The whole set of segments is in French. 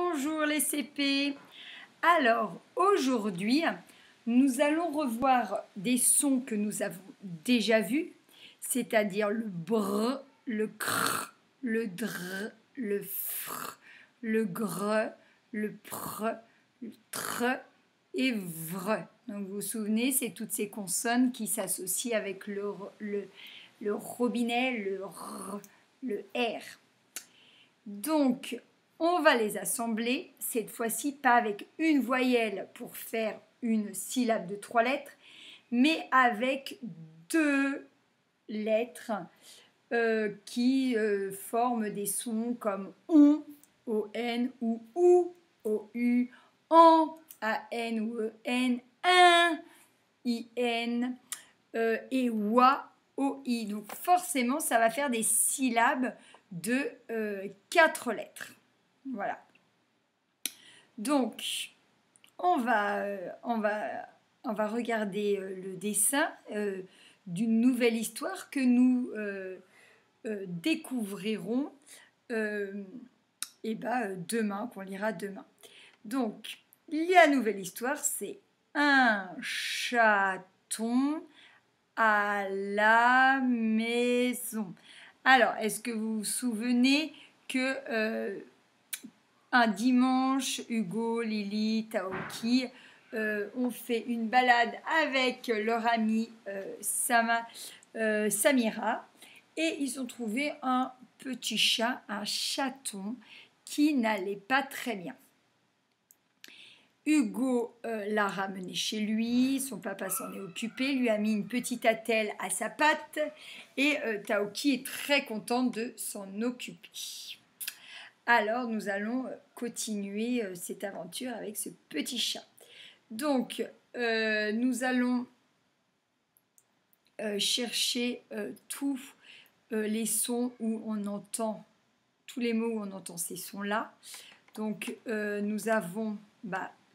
Bonjour les CP. Alors aujourd'hui, nous allons revoir des sons que nous avons déjà vus, c'est-à-dire le br, le cr, le dr, le fr, le gr, le pr, le tr et vr. Donc vous vous souvenez, c'est toutes ces consonnes qui s'associent avec le robinet, le r, le r. Donc, on va les assembler, cette fois-ci pas avec une voyelle pour faire une syllabe de 3 lettres, mais avec 2 lettres qui forment des sons comme ON, O-N, ou OU, O-U, AN, A-N ou E-N, IN, I-N, et OUA, O-I. Donc forcément, ça va faire des syllabes de 4 lettres. Voilà. Donc, on va regarder le dessin d'une nouvelle histoire que nous découvrirons demain, qu'on lira demain. Donc, la nouvelle histoire, c'est un chaton à la maison. Alors, est-ce que vous vous souvenez que un dimanche, Hugo, Lily, Taoki ont fait une balade avec leur amie Samira et ils ont trouvé un petit chat, un chaton qui n'allait pas très bien. Hugo l'a ramené chez lui, son papa s'en est occupé, lui a mis une petite attelle à sa patte et Taoki est très contente de s'en occuper. Alors nous allons continuer cette aventure avec ce petit chat. Donc nous allons chercher tous les sons où on entend, tous les mots où on entend ces sons-là. Donc nous avons...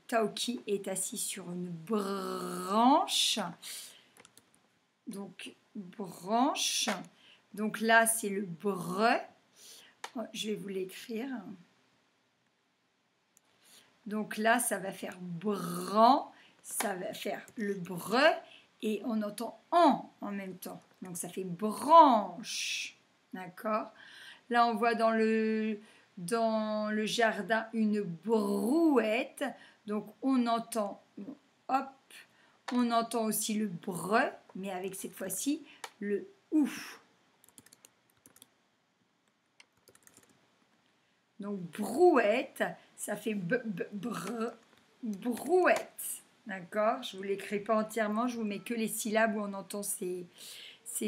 Taoki est assis sur une branche. Donc, branche. Donc là, c'est le bre. Je vais vous l'écrire. Donc là, ça va faire bran. Ça va faire le bre. Et on entend en même temps. Donc ça fait branche. D'accord? Là, on voit dans le jardin une brouette. Donc on entend, hop, on entend aussi le bre, mais avec cette fois-ci le ouf. Donc brouette, ça fait brouette. D'accord? Je ne vous l'écris pas entièrement, je vous mets que les syllabes où on entend ces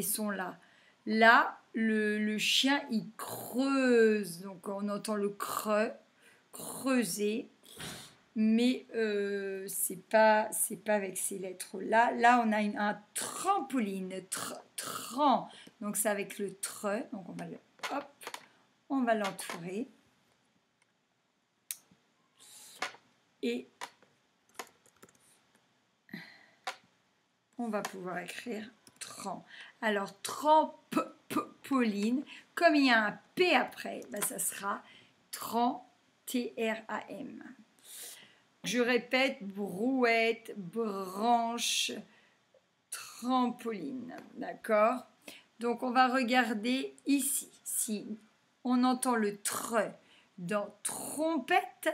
sons-là. Là, le chien, il creuse. Donc on entend le creuser. Mais c'est pas avec ces lettres là. Là on a un trampoline, donc c'est avec le tre. Donc on va l'entourer et on va pouvoir écrire tran. Alors trampoline, comme il y a un P après, ça sera tram, T-R-A-M. Je répète, brouette, branche, trampoline. D'accord? Donc, on va regarder ici. Si on entend le tre dans trompette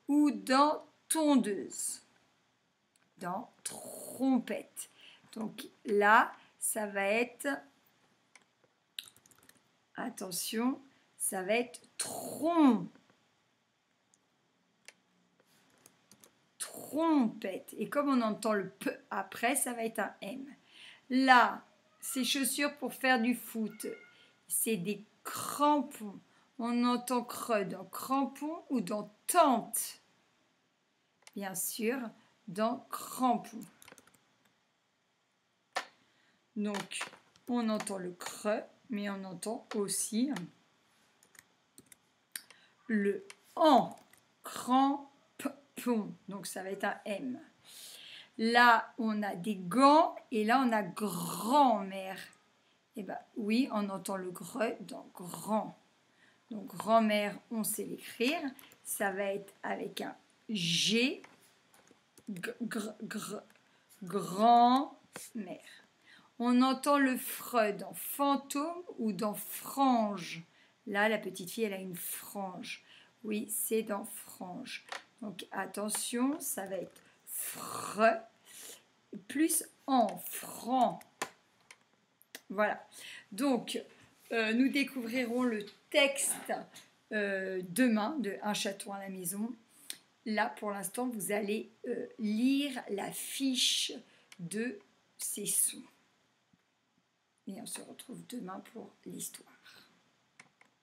ou dans tondeuse. Dans trompette. Donc là, ça va être... Attention, ça va être trompette. Et comme on entend le P après, ça va être un M. Là, ces chaussures pour faire du foot, c'est des crampons. On entend creux dans crampons ou dans tente. Bien sûr, dans crampons. Donc, on entend le creux, mais on entend aussi le en, crampon. Donc ça va être un M. Là, on a des gants et là, on a grand-mère. Eh bien, oui, on entend le gre dans grand. Donc grand-mère, on sait l'écrire. Ça va être avec un G, grand-mère. On entend le FRE dans fantôme ou dans frange. Là, la petite fille, elle a une frange. Oui, c'est dans frange. Donc attention, ça va être FRE plus en franc. Voilà. Donc, nous découvrirons le texte demain de Un chaton à la maison. Là, pour l'instant, vous allez lire la fiche de ces sons. Et on se retrouve demain pour l'histoire.